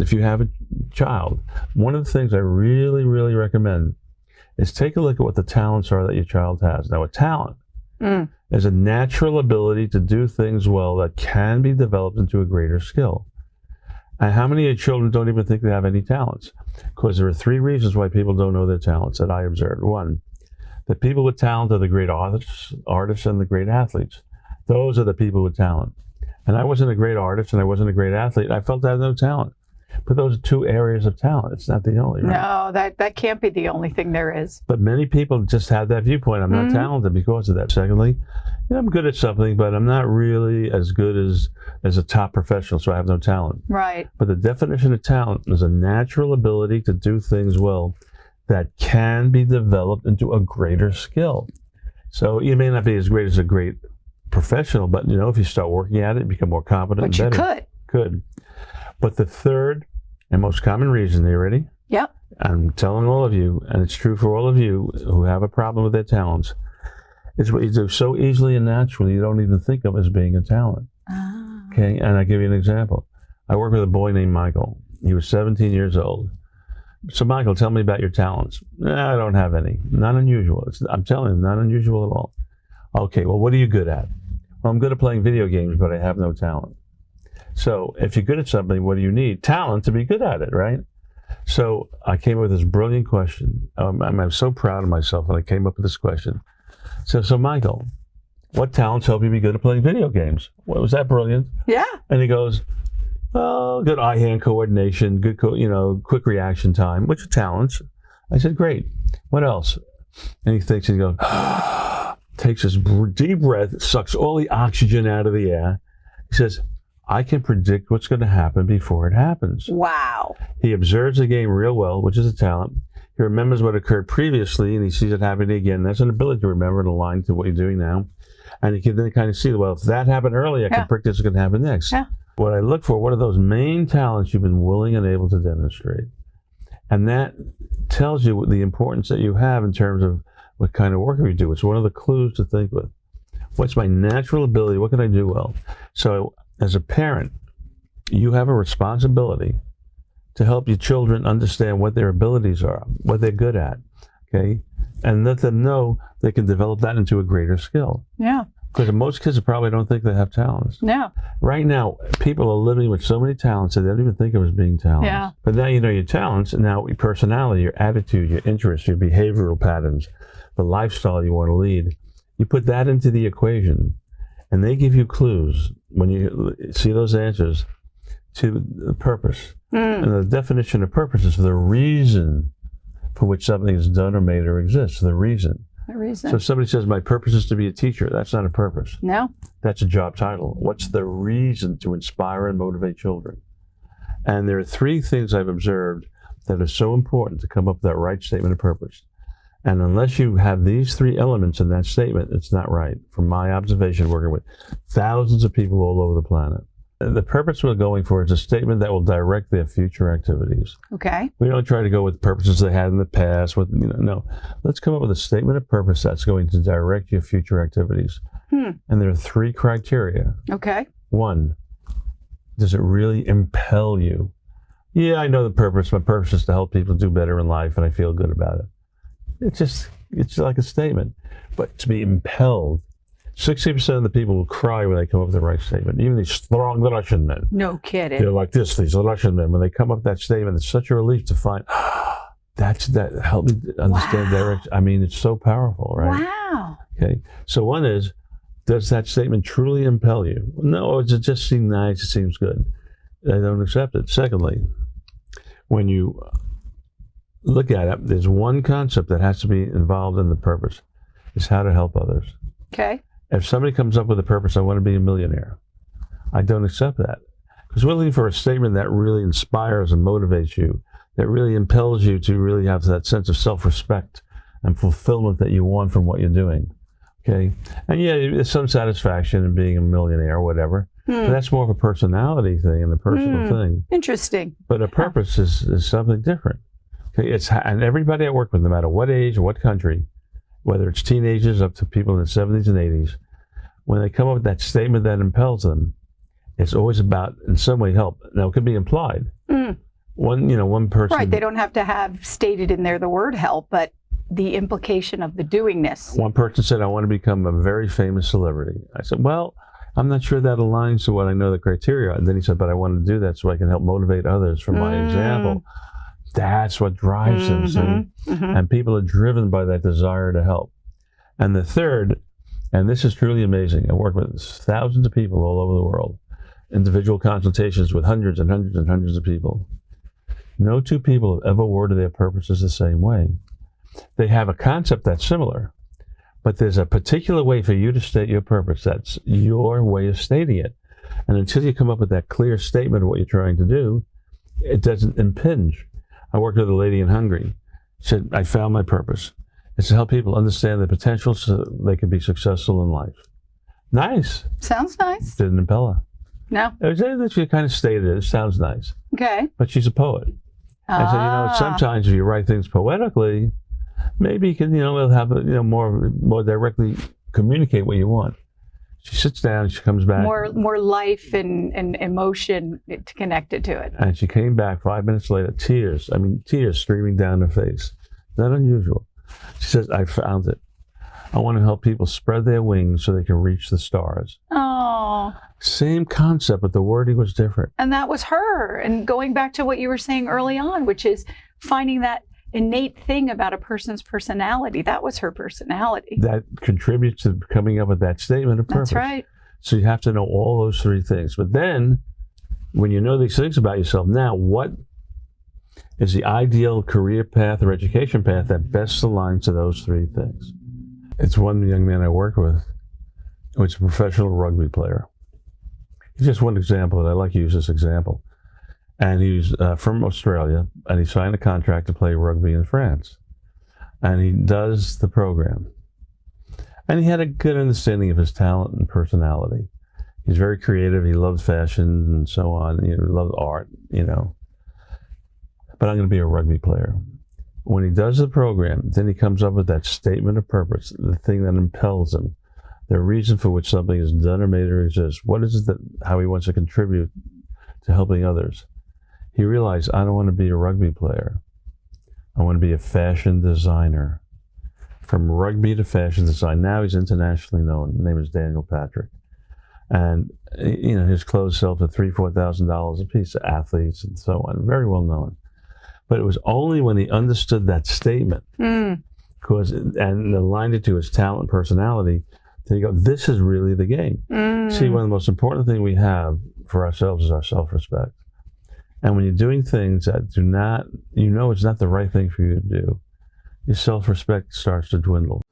if you have a child, one of the things I really, really recommend is take a look at what the talents are that your child has. Now, a talent is a natural ability to do things well that can be developed into a greater skill. And how many of your children don't even think they have any talents? Because there are 3 reasons why people don't know their talents that I observed. 1, the people with talent are the great artists and the great athletes. Those are the people with talent. And I wasn't a great artist and I wasn't a great athlete. I felt I had no talent. But those are 2 areas of talent. It's not the only, right? No, that can't be the only thing there is. But many people just have that viewpoint. I'm not talented because of that. Secondly, I'm good at something, but I'm not really as good as a top professional, so I have no talent. Right. But the definition of talent is a natural ability to do things well that can be developed into a greater skill. So you may not be as great as a great professional, but if you start working at it, you become more competent and better. But you could. But the third and most common reason, are you ready? Yep. I'm telling all of you, and it's true for all of you who have a problem with their talents, is what you do so easily and naturally you don't even think of as being a talent. Okay, and I'll give you an example. I work with a boy named Michael. He was 17 years old. So Michael, tell me about your talents. I don't have any. Not unusual. I'm telling you, not unusual at all. Okay, well, what are you good at? Well, I'm good at playing video games, but I have no talent. So if you're good at something, what do you need? Talent to be good at it, right? So I came up with this brilliant question. I'm so proud of myself when I came up with this question. So Michael, what talents help you be good at playing video games? Well, was that brilliant? Yeah. And he goes, oh, good eye-hand coordination, good, quick reaction time, which are talents. I said, great. What else? And he thinks, and he goes, takes this deep breath, sucks all the oxygen out of the air. He says, I can predict what's going to happen before it happens. Wow. He observes the game real well, which is a talent. He remembers what occurred previously, and he sees it happening again. That's an ability to remember and align to what you're doing now. And he can then kind of see, well, if that happened earlier, I can predict what's going to happen next. Yeah. What I look for, what are those main talents you've been willing and able to demonstrate? And that tells you the importance that you have in terms of what kind of work you do. It's one of the clues to think with. What's my natural ability? What can I do well? So as a parent, you have a responsibility to help your children understand what their abilities are, what they're good at, okay? And let them know they can develop that into a greater skill. Yeah. Because most kids probably don't think they have talents. No. Right now, people are living with so many talents that they don't even think of as being talents. Yeah. But now you know your talents, and now your personality, your attitude, your interests, your behavioral patterns, the lifestyle you want to lead. You put that into the equation, and they give you clues when you see those answers to the purpose. And the definition of purpose is the reason for which something is done or made or exists, the reason. The reason. So if somebody says, my purpose is to be a teacher, that's not a purpose. No. That's a job title. What's the reason to inspire and motivate children? And there are 3 things I've observed that are so important to come up with that right statement of purpose. And unless you have these 3 elements in that statement, it's not right. From my observation, working with thousands of people all over the planet. The purpose we're going for is a statement that will direct their future activities. Okay. We don't try to go with purposes they had in the past. No. Let's come up with a statement of purpose that's going to direct your future activities. And there are 3 criteria. Okay. 1, does it really impel you? Yeah, I know the purpose. My purpose is to help people do better in life, and I feel good about it. It's like a statement. But to be impelled, 60% of the people will cry when they come up with the right statement. Even these strong Russian men. No kidding. They're like this, these Russian men. When they come up with that statement, it's such a relief to find, that helped me understand direction. I mean, it's so powerful, right? Wow. Okay. So one is, does that statement truly impel you? No, does it just seem nice? It seems good. I don't accept it. Secondly, when you look at it, there's one concept that has to be involved in the purpose. It's how to help others. Okay. If somebody comes up with a purpose, I want to be a millionaire, I don't accept that. Because we're looking for a statement that really inspires and motivates you, that really impels you to really have that sense of self-respect and fulfillment that you want from what you're doing. Okay? And yeah, there's some satisfaction in being a millionaire or whatever. But that's more of a personality thing and a personal thing. Interesting. But a purpose is something different. Okay? And everybody I work with, no matter what age or what country, whether it's teenagers up to people in the 70s and 80s, when they come up with that statement that impels them, It's always about, in some way, help. Now, it could be implied. One person. Right. They don't have to have stated in there the word help, but the implication of the doingness. One person said, I want to become a very famous celebrity. I said, well, I'm not sure that aligns to what I know the criteria. And then he said, but I want to do that so I can help motivate others from my example. That's what drives them. See? And people are driven by that desire to help. And the third, and this is truly amazing, I work with thousands of people all over the world, individual consultations with hundreds and hundreds and hundreds of people. No two people have ever worded their purposes the same way. They have a concept that's similar, but there's a particular way for you to state your purpose. That's your way of stating it. And until you come up with that clear statement of what you're trying to do, it doesn't impinge. I worked with a lady in Hungary. She said, I found my purpose. It's to help people understand their potential so they can be successful in life. Nice. Sounds nice. Didn't impel her. No. It was that she kind of stated it. It sounds nice. Okay. But she's a poet. And so, sometimes if you write things poetically, maybe you can, it'll have, more directly communicate what you want. She sits down, she comes back. More life and emotion connected to it. And she came back 5 minutes later, tears streaming down her face. Not unusual. She says, I found it. I want to help people spread their wings so they can reach the stars. Oh. Same concept, but the wording was different. And that was her. And going back to what you were saying early on, which is finding that innate thing about a person's personality. That was her personality. That contributes to coming up with that statement of purpose. That's right. So you have to know all those three things. But then, when you know these things about yourself, now what is the ideal career path or education path that best aligns to those three things? It's one young man I work with, who's a professional rugby player. He's just one example, and I like to use this example. And he's from Australia, and he signed a contract to play rugby in France. And he does the program. And he had a good understanding of his talent and personality. He's very creative. He loved fashion and so on. He loved art, But I'm going to be a rugby player. When he does the program, then he comes up with that statement of purpose, the thing that impels him, the reason for which something is done or made or exists. What is it how he wants to contribute to helping others? He realized, I don't want to be a rugby player. I want to be a fashion designer. From rugby to fashion design. Now he's internationally known. His name is Daniel Patrick. And, his clothes sell for $3,000, $4,000 a piece to athletes and so on. Very well known. But it was only when he understood that statement and aligned it to his talent and personality that he go, this is really the game. See, one of the most important things we have for ourselves is our self-respect. And when you're doing things that it's not the right thing for you to do, your self-respect starts to dwindle.